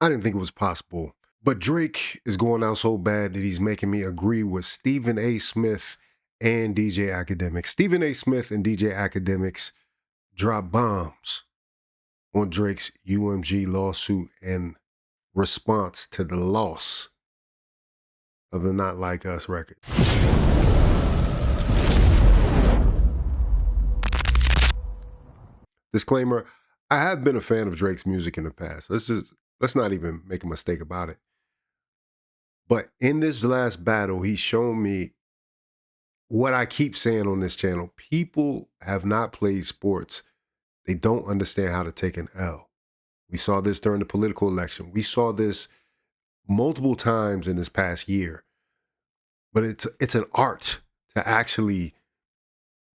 I didn't think it was possible. But Drake is going out so bad that he's making me agree with Stephen A. Smith and DJ Akademiks. Stephen A. Smith and DJ Akademiks drop bombs on Drake's UMG lawsuit in response to the loss of the Not Like Us record. Disclaimer, I have been a fan of Drake's music in the past. Let's not even make a mistake about it. But in this last battle, he's shown me what I keep saying on this channel. People have not played sports. They don't understand how to take an L. We saw this during the political election. We saw this multiple times in this past year. But it's an art to actually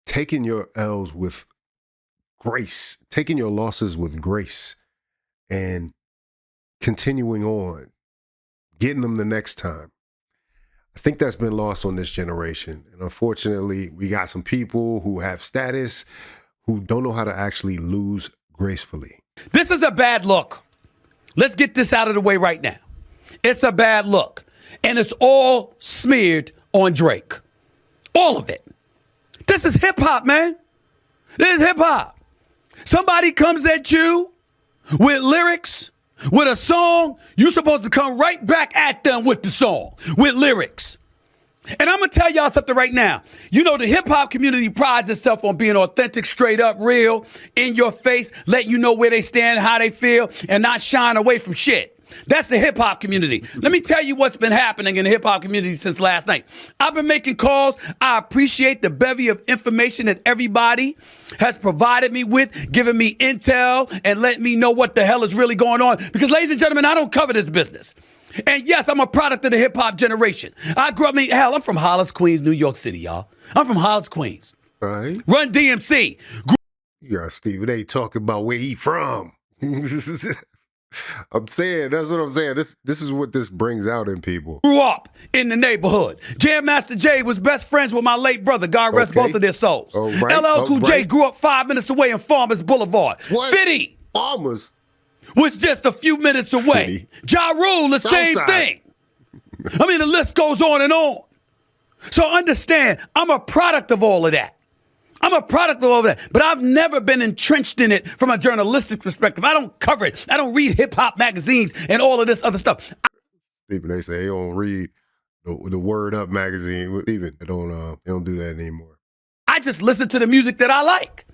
taking your L's with grace, taking your losses with grace, and continuing on, getting them the next time. I think that's been lost on this generation. And unfortunately, we got some people who have status who don't know how to actually lose gracefully. This is a bad look. Let's get this out of the way right now. It's a bad look. And it's all smeared on Drake. All of it. This is hip hop, man. This is hip hop. Somebody comes at you with lyrics, with a song, you're supposed to come right back at them with the song, with lyrics. And I'm going to tell y'all something right now. You know, the hip-hop community prides itself on being authentic, straight up, real, in your face, let you know where they stand, how they feel, and not shying away from shit. That's the hip-hop community. Let me tell you what's been happening in the hip-hop community since last night. I've been making calls. I appreciate the bevy of information that everybody has provided me with, giving me intel and letting me know what the hell is really going on. Because, ladies and gentlemen, I don't cover this business. And yes, I'm a product of the hip-hop generation. I grew up, I'm from Hollis, Queens, New York City, y'all. I'm from Hollis, Queens. Right. Run DMC. You got Stephen A. talking about where he from. I'm saying, that's what I'm saying. This is what this brings out in people. Grew up in the neighborhood. Jam Master Jay was best friends with my late brother. God rest both of their souls. Right. LL Cool J grew up 5 minutes away in Farmers Boulevard. What? 50 Farmers was just a few minutes away. Ja Rule, the same thing. I mean, the list goes on and on. So understand, I'm a product of all of that. I'm a product of all of that, but I've never been entrenched in it from a journalistic perspective. I don't cover it. I don't read hip-hop magazines and all of this other stuff. Stephen A. say he don't read the Word Up magazine. Even they don't do that anymore. I just listen to the music that I like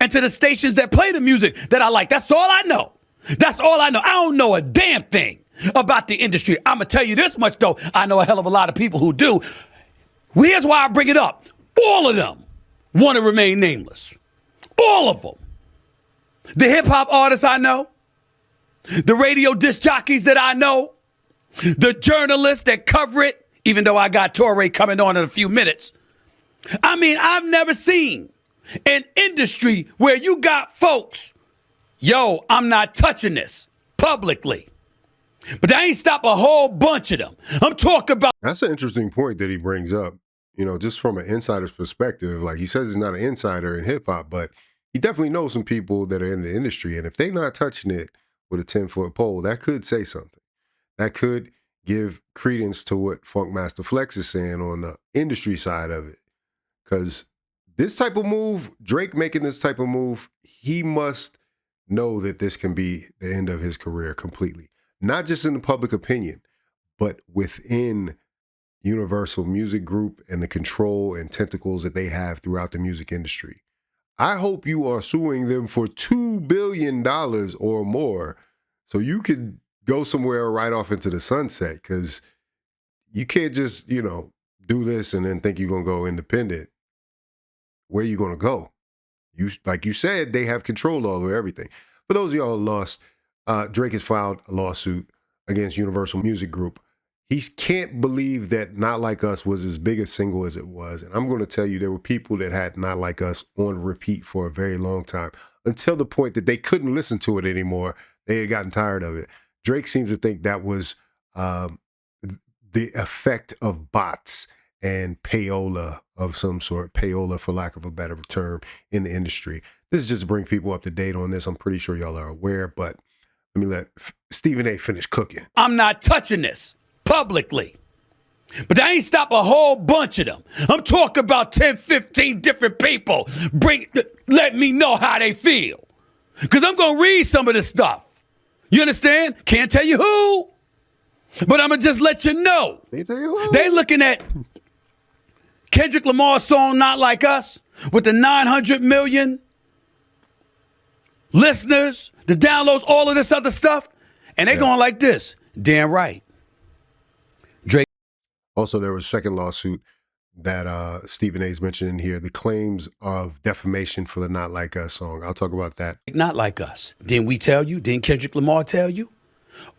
and to the stations that play the music that I like. That's all I know. That's all I know. I don't know a damn thing about the industry. I'm going to tell you this much, though. I know a hell of a lot of people who do. Here's why I bring it up. All of them want to remain nameless. All of them. The hip-hop artists I know, the radio disc jockeys that I know, the journalists that cover it, even though I got Torre coming on in a few minutes. I mean, I've never seen an industry where you got folks, yo, I'm not touching this publicly. But that ain't stop a whole bunch of them. I'm talking about. That's an interesting point that he brings up. You know, just from an insider's perspective, like he says he's not an insider in hip hop, but he definitely knows some people that are in the industry. And if they're not touching it with a 10-foot pole, that could say something. That could give credence to what Funkmaster Flex is saying on the industry side of it. Because this type of move, Drake making this type of move, he must know that this can be the end of his career completely. Not just in the public opinion, but within Universal Music Group and the control and tentacles that they have throughout the music industry. I hope you are suing them for $2 billion or more so you could go somewhere right off into the sunset, because you can't just, do this and then think you're going to go independent. Where are you going to go? Like you said, they have control over everything. For those of y'all who lost, Drake has filed a lawsuit against Universal Music Group. He can't believe that Not Like Us was as big a single as it was. And I'm going to tell you, there were people that had Not Like Us on repeat for a very long time, until the point that they couldn't listen to it anymore. They had gotten tired of it. Drake seems to think that was the effect of bots and payola of some sort, payola for lack of a better term, in the industry. This is just to bring people up to date on this. I'm pretty sure y'all are aware, but Let me let Stephen A. finish cooking. I'm not touching this publicly. But that ain't stop a whole bunch of them. I'm talking about 10, 15 different people. Let me know how they feel. Because I'm going to read some of this stuff. You understand? Can't tell you who. But I'm going to just let you know. They looking at Kendrick Lamar's song, Not Like Us, with the 900 million listeners, the downloads, all of this other stuff. And they going like this. Damn right. Drake. Also, there was a second lawsuit that Stephen A's mentioned in here, the claims of defamation for the Not Like Us song. I'll talk about that. Not Like Us. Didn't we tell you? Didn't Kendrick Lamar tell you?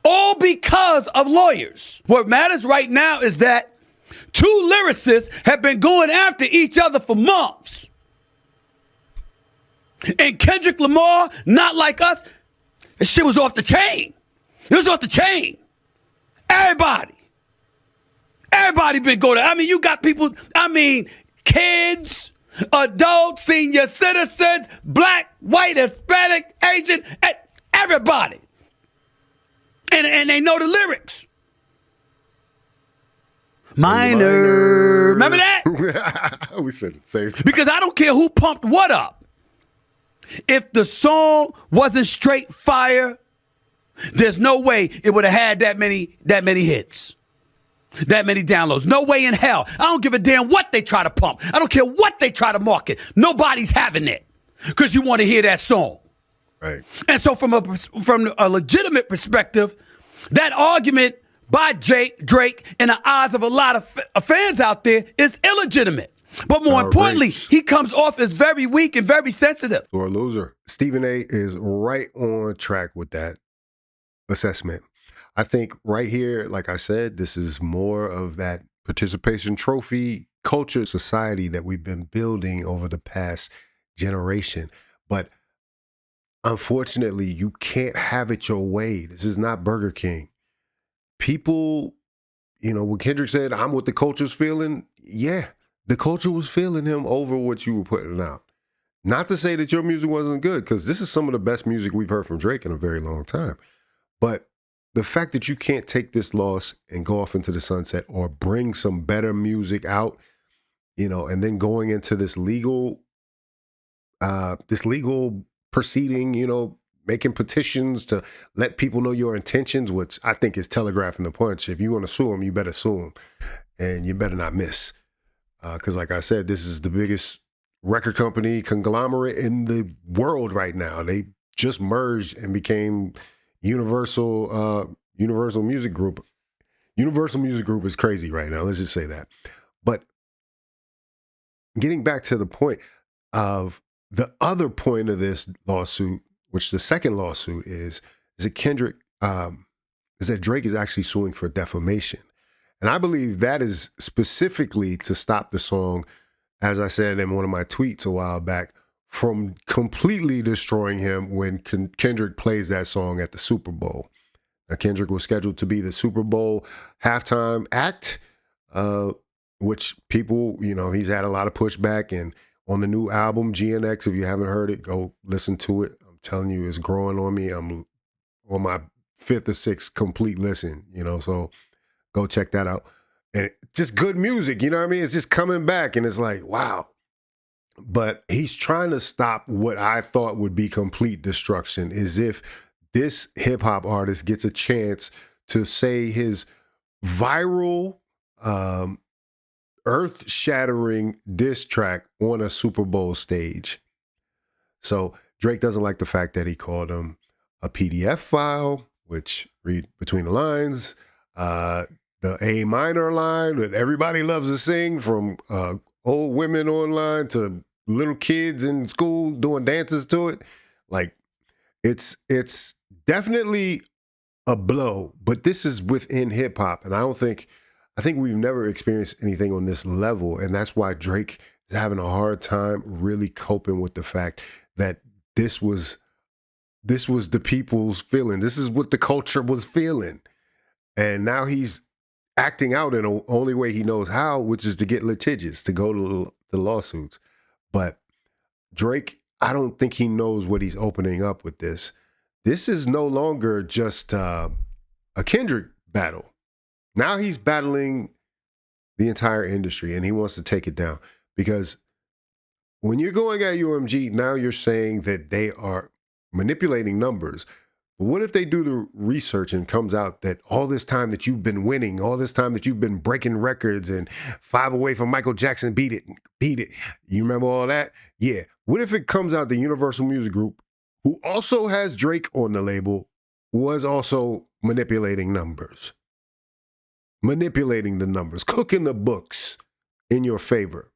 All because of lawyers. What matters right now is that two lyricists have been going after each other for months. And Kendrick Lamar, Not Like Us, this shit was off the chain. It was off the chain. Everybody been going to, you got people, kids, adults, senior citizens, black, white, Hispanic, Asian, everybody. And they know the lyrics. Minor. Remember that? We said it saved. Because I don't care who pumped what up. If the song wasn't straight fire, there's no way it would have had that many hits. That many downloads. No way in hell. I don't give a damn what they try to pump. I don't care what they try to market. Nobody's having it because you want to hear that song. Right. And so from a legitimate perspective, that argument by Drake in the eyes of a lot of fans out there is illegitimate. But more importantly, he comes off as very weak and very sensitive. Or a loser. Stephen A. is right on track with that assessment. I think right here, like I said, this is more of that participation trophy culture society that we've been building over the past generation. But unfortunately, you can't have it your way. This is not Burger King. People, when Kendrick said, I'm what the culture's feeling, yeah, the culture was feeling him over what you were putting out. Not to say that your music wasn't good, because this is some of the best music we've heard from Drake in a very long time. But the fact that you can't take this loss and go off into the sunset or bring some better music out, and then going into this legal proceeding, making petitions to let people know your intentions, which I think is telegraphing the punch. If you want to sue them, you better sue them, and you better not miss. Because like I said, this is the biggest record company conglomerate in the world right now. They just merged and became Universal Music Group. Universal Music Group is crazy right now. Let's just say that. But getting back to the point of the other point of this lawsuit, which the second lawsuit is that is that Drake is actually suing for defamation. And I believe that is specifically to stop the song, as I said in one of my tweets a while back, from completely destroying him when Kendrick plays that song at the Super Bowl. Now, Kendrick was scheduled to be the Super Bowl halftime act, which people, he's had a lot of pushback. And on the new album, GNX, if you haven't heard it, go listen to it. I'm telling you, it's growing on me. I'm on my 5th or 6th complete listen, so go check that out. And just good music, you know what I mean? It's just coming back, and it's like, wow. But he's trying to stop what I thought would be complete destruction, is if this hip hop artist gets a chance to say his viral, earth-shattering diss track on a Super Bowl stage. So Drake doesn't like the fact that he called him a PDF file, which, read between the lines, the A minor line that everybody loves to sing, from old women online to little kids in school doing dances to it. Like, it's definitely a blow, but this is within hip hop. And I think we've never experienced anything on this level. And that's why Drake is having a hard time really coping with the fact that this was the people's feeling. This is what the culture was feeling. And now he's acting out in the only way he knows how, which is to get litigious, to go to the lawsuits. But Drake, I don't think he knows what he's opening up with this. this is no longer just a Kendrick battle. Now he's battling the entire industry, and he wants to take it down because when you're going at UMG, now you're saying that they are manipulating numbers. But what if they do the research and comes out that all this time that you've been winning, all this time that you've been breaking records and 5 away from Michael Jackson, beat it. You remember all that? Yeah. What if it comes out the Universal Music Group, who also has Drake on the label, was also manipulating numbers? Manipulating the numbers, cooking the books in your favor.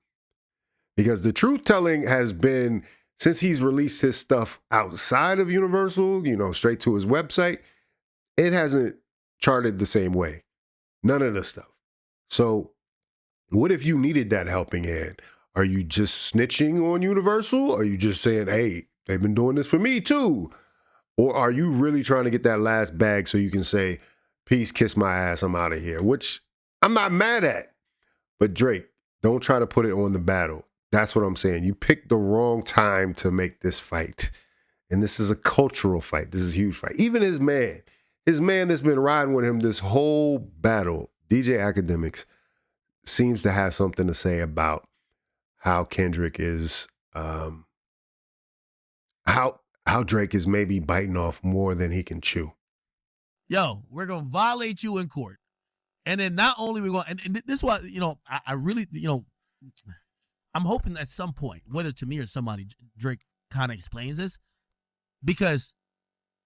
Because the truth telling has been, since he's released his stuff outside of Universal, straight to his website, it hasn't charted the same way. None of the stuff. So what if you needed that helping hand? Are you just snitching on Universal? Are you just saying, hey, they've been doing this for me too? Or are you really trying to get that last bag so you can say, peace, kiss my ass, I'm out of here? Which I'm not mad at. But Drake, don't try to put it on the battle. That's what I'm saying. You picked the wrong time to make this fight. And this is a cultural fight. This is a huge fight. Even his man that's been riding with him this whole battle, DJ Akademiks, seems to have something to say about how Kendrick is, how Drake is maybe biting off more than he can chew. Yo, we're going to violate you in court. And then not only we're going, and this is what, I really, I'm hoping at some point, whether to me or somebody, Drake kind of explains this, because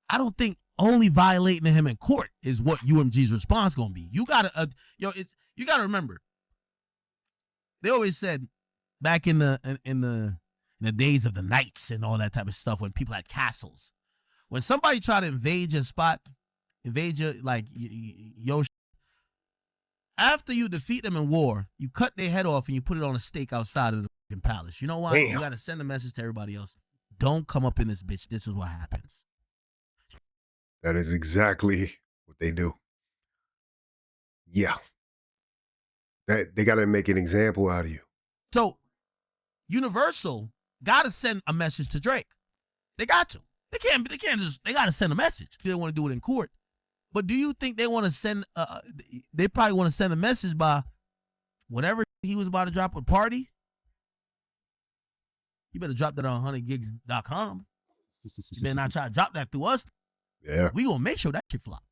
I don't think only violating him in court is what UMG's response going to be. You got to, you got to remember, they always said back in the days of the knights and all that type of stuff, when people had castles, when somebody tried to invade your spot, invade your, your, after you defeat them in war, you cut their head off and you put it on a stake outside of the palace. You know why? Damn. You got to send a message to everybody else. Don't come up in this bitch. This is what happens. That is exactly what they do. Yeah. They got to make an example out of you. So, Universal got to send a message to Drake. They got to. They can't just, they got to send a message. They want to do it in court. But do you think they want to send, they probably want to send a message by whatever he was about to drop with Party? You better drop that on 100gigs.com. You better not try to drop that through us. Yeah. We gonna make sure that shit flop.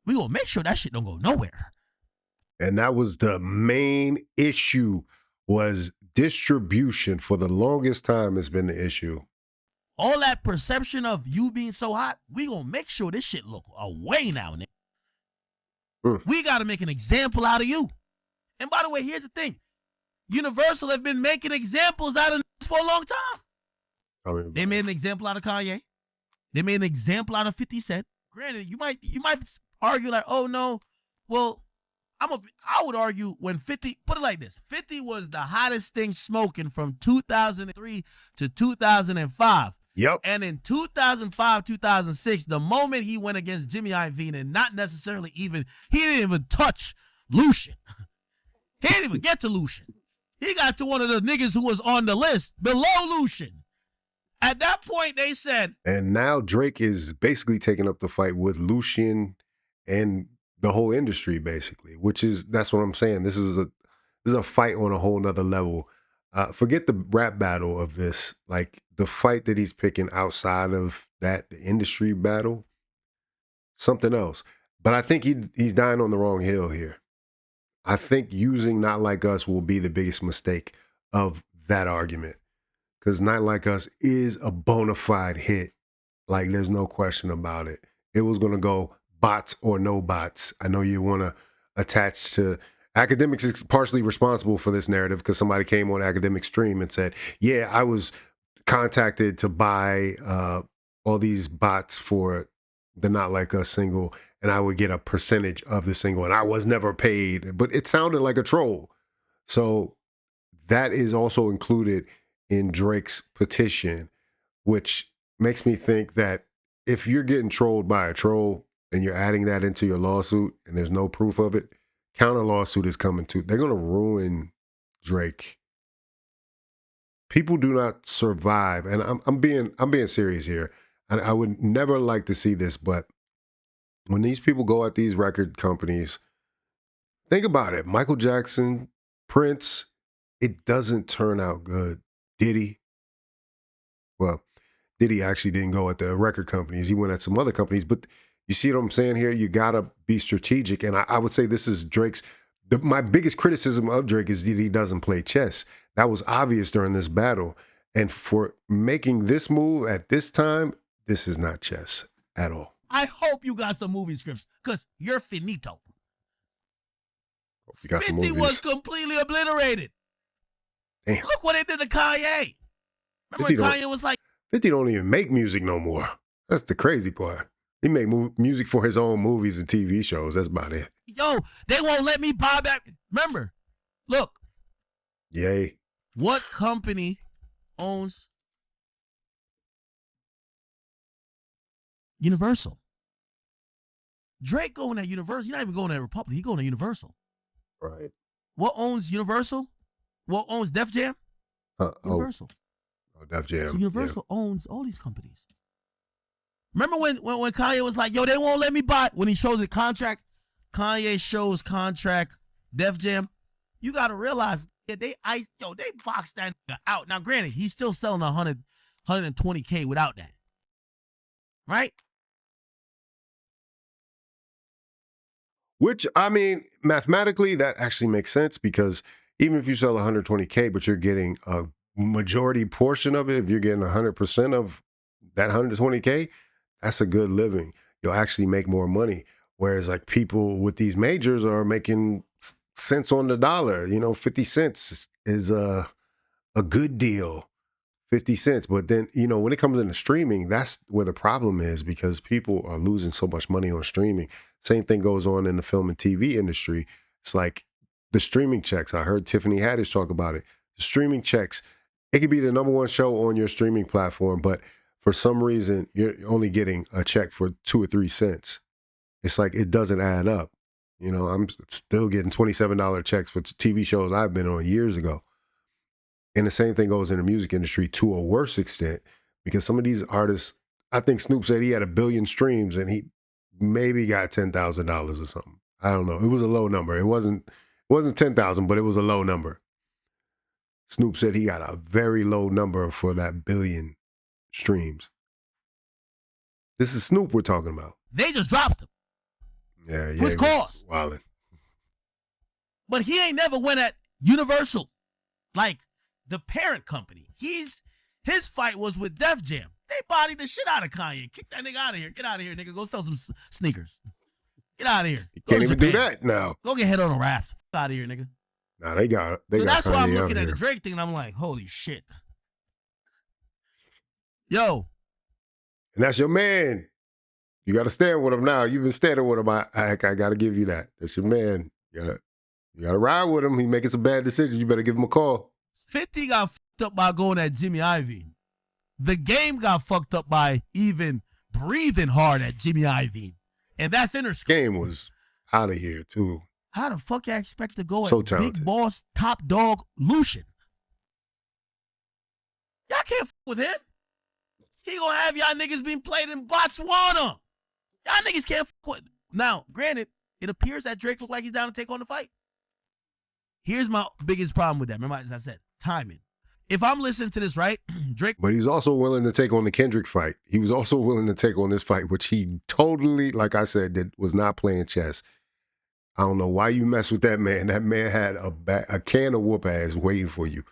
We gonna make sure that shit don't go nowhere. And that was the main issue, was distribution. For the longest time, it's been the issue. All that perception of you being so hot, we gonna make sure this shit look away now, nigga. We gotta make an example out of you. And by the way, here's the thing. Universal have been making examples out of this for a long time. They made an example out of Kanye. They made an example out of 50 Cent. Granted, you might argue like, oh no, well, I would argue when 50, put it like this, 50 was the hottest thing smoking from 2003 to 2005. Yep. And in 2005, 2006, the moment he went against Jimmy Iovine, and not necessarily even, he didn't even touch Lucian. He didn't even get to Lucian. He got to one of the niggas who was on the list below Lucian. At that point, they said. And now Drake is basically taking up the fight with Lucian and the whole industry, basically, that's what I'm saying. This is a fight on a whole nother level. Forget the rap battle of this, like the fight that he's picking outside of that, the industry battle, something else. But I think he's dying on the wrong hill here. I think using Not Like Us will be the biggest mistake of that argument, because Not Like Us is a bona fide hit. Like, there's no question about it. It was going to go bots or no bots. I know you want to attach to Akademiks is partially responsible for this narrative, because somebody came on Akademiks stream and said, yeah, I was contacted to buy all these bots for the Not Like Us single, and I would get a percentage of the single, and I was never paid. But it sounded like a troll. So that is also included in Drake's petition, which makes me think that if you're getting trolled by a troll and you're adding that into your lawsuit and there's no proof of it, counter lawsuit is coming too. They're going to ruin Drake. People do not survive, and I'm being serious here. I would never like to see this, but when these people go at these record companies, think about it. Michael Jackson, Prince, it doesn't turn out good. Diddy, well, Diddy actually didn't go at the record companies. He went at some other companies. But you see what I'm saying here? You got to be strategic. And I would say this is Drake's. My biggest criticism of Drake is that he doesn't play chess. That was obvious during this battle. And for making this move at this time, this is not chess at all. I hope you got some movie scripts because you're finito. You got some 50 movies. was completely obliterated. Damn. Look what they did to Kanye. Remember 50 don't- Kanye was like, 50 don't even make music no more. That's the crazy part. He make music for his own movies and TV shows. That's about it. yo, they won't let me buy back. Remember, look, Yay. what company owns Universal? Drake going at Universal. He's not even going at Republic. He going to Universal. Right. What owns Universal? What owns Def Jam? Universal. Oh, Def Jam. So Universal owns all these companies. Remember when Kanye was like, yo, they won't let me buy, when he shows the contract, Kanye shows contract, Def Jam, you got to realize that they boxed that nigga out. Now, granted, he's still selling 120K without that. Right? Which, I mean, mathematically, that actually makes sense because even if you sell 120K, but you're getting a majority portion of it, if you're getting 100% of that 120K, that's a good living. You'll actually make more money. Whereas like people with these majors are making cents on the dollar. 50 cents is a good deal. 50 cents. But then, when it comes into streaming, that's where the problem is because people are losing so much money on streaming. Same thing goes on in the film and TV industry. It's like the streaming checks. I heard Tiffany Haddish talk about it. The streaming checks, it could be the number one show on your streaming platform, but for some reason, you're only getting a check for 2 or 3 cents. It's like it doesn't add up. I'm still getting $27 checks for TV shows I've been on years ago. And the same thing goes in the music industry to a worse extent because some of these artists, I think Snoop said he had 1 billion streams and he maybe got $10,000 or something. I don't know. It was a low number. It wasn't 10,000, but it was a low number. Snoop said he got a very low number for that 1 billion streams. This is Snoop we're talking about. They just dropped him. Yeah. With cause. Wildin'. But he ain't never went at Universal, like the parent company. His fight was with Def Jam. They bodied the shit out of Kanye. Kick that nigga out of here. Get out of here, nigga. Go sell some sneakers. Get out of here. You Go can't to even Japan. do that now. Go get head on a raft. Fuck out of here, nigga. Nah, they got So that's why I'm Kanye out looking at here. the Drake thing and I'm like, holy shit. Yo, And that's your man. You got to stand with him now. You've been standing with him. I got to give you that. That's your man. You got to ride with him. He's making some bad decisions. You better give him a call. 50 got fucked up by going at Jimmy Iovine. The game got fucked up by even breathing hard at Jimmy Iovine. And that's Interscope. Game was out of here, too. How the fuck you expect to go So at talented. big boss, top dog, Lucian? Y'all can't fuck with him. He gonna have y'all niggas being played in Botswana. Y'all niggas can't fuck with. Now, granted, it appears that Drake look like he's down to take on the fight. Here's my biggest problem with that. Remember, as I said, timing. If I'm listening to this right, Drake. But he's also willing to take on the Kendrick fight. He was also willing to take on this fight, which he totally, like I said, was not playing chess. I don't know why you mess with that man. That man had a can of whoop ass waiting for you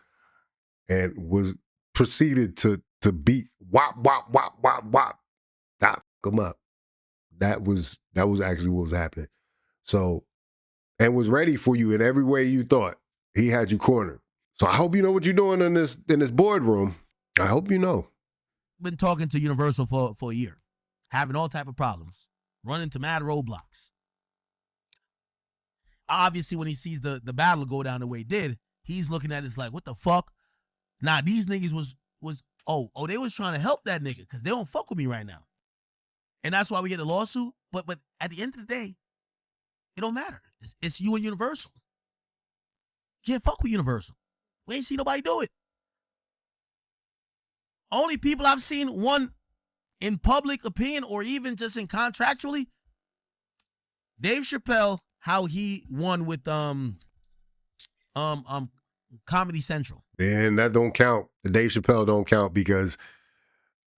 and was proceeded to beat wop, wop, wop, wop, wop. Fuck him up. That was actually what was happening. So, and was ready for you in every way you thought. He had you cornered. So I hope you know what you're doing in this boardroom. I hope you know. Been talking to Universal for a year, having all type of problems, running to mad roadblocks. Obviously, when he sees the battle go down the way it did, he's looking at it like, what the fuck? Nah, these niggas was they was trying to help that nigga because they don't fuck with me right now. And that's why we get a lawsuit. But at the end of the day, it don't matter. It's you and Universal. Can't fuck with Universal. We ain't seen nobody do it. Only people I've seen one in public opinion or even just in contractually, Dave Chappelle, how he won with Comedy Central. And that don't count. The Dave Chappelle don't count because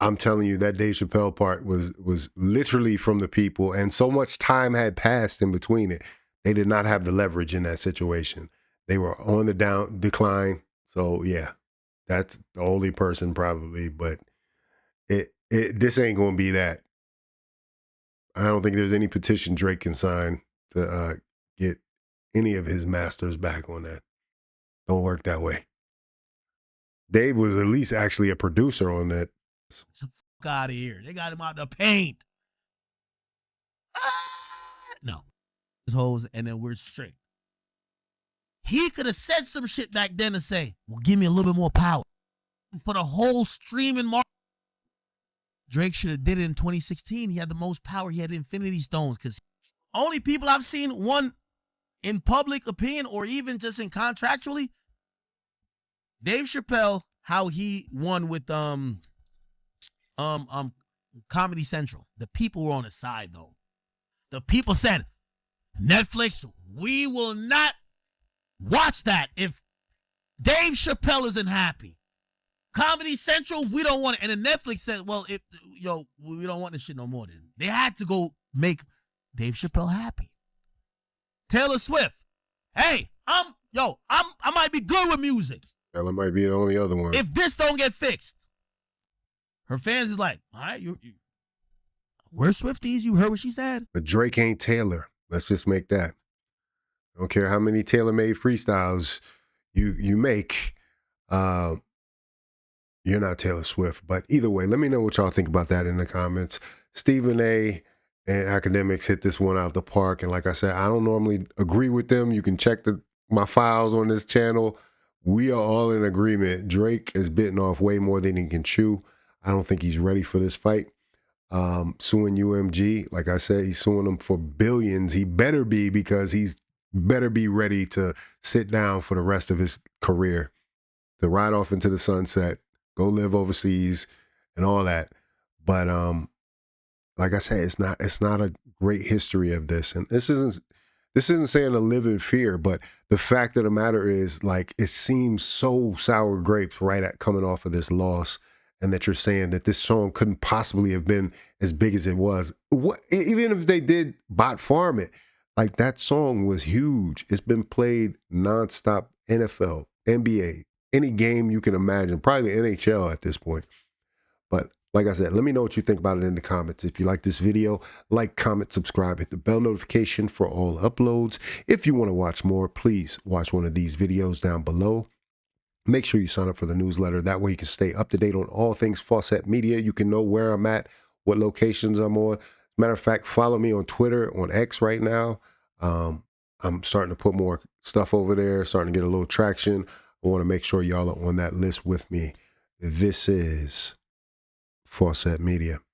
I'm telling you that Dave Chappelle part was literally from the people, and so much time had passed in between it. They did not have the leverage in that situation. They were on the decline. So yeah, that's the only person probably, but this ain't gonna be that. I don't think there's any petition Drake can sign to get any of his masters back on that. Don't work that way. Dave was at least actually a producer on that. So fuck out of here. They got him out the paint. No. His hoes, and then we're straight. He could have said some shit back then to say, well, give me a little bit more power. For the whole streaming market. Drake should have did it in 2016. He had the most power. He had Infinity Stones. Because only people I've seen won in public opinion or even just in contractually, Dave Chappelle, how he won with Comedy Central. The people were on his side, though. The people said, Netflix, we will not watch that if Dave Chappelle isn't happy. Comedy Central, we don't want it. And then Netflix said, well, we don't want this shit no more then. They had to go make Dave Chappelle happy. Taylor Swift, hey, I might be good with music. Taylor might be the only other one. If this don't get fixed. Her fans is like, all right, we're Swifties. You heard what she said. But Drake ain't Taylor. Let's just make that. I don't care how many tailor-made freestyles you make. You're not Taylor Swift. But either way, let me know what y'all think about that in the comments. Stephen A. and Akademiks hit this one out the park. And like I said, I don't normally agree with them. You can check my files on this channel. We are all in agreement. Drake is bitten off way more than he can chew. I don't think he's ready for this fight. Suing UMG, like I said, he's suing them for billions. He better be, because he's better be ready to sit down for the rest of his career, to ride off into the sunset, go live overseas and all that. But like I said, it's not a great history of this. And this isn't saying to live in fear, but the fact of the matter is, like, it seems so sour grapes right at coming off of this loss, and that you're saying that this song couldn't possibly have been as big as it was. Even if they did bot farm it, like, that song was huge. It's been played nonstop. NFL, NBA, any game you can imagine, probably the NHL at this point. But like I said, let me know what you think about it in the comments. If you like this video, like, comment, subscribe, hit the bell notification for all uploads. If you want to watch more, please watch one of these videos down below. Make sure you sign up for the newsletter. That way you can stay up to date on all things Faucette Media. You can know where I'm at, what locations I'm on. Matter of fact, follow me on Twitter, on X right now. I'm starting to put more stuff over there, starting to get a little traction. I want to make sure y'all are on that list with me. This is Faucette Media.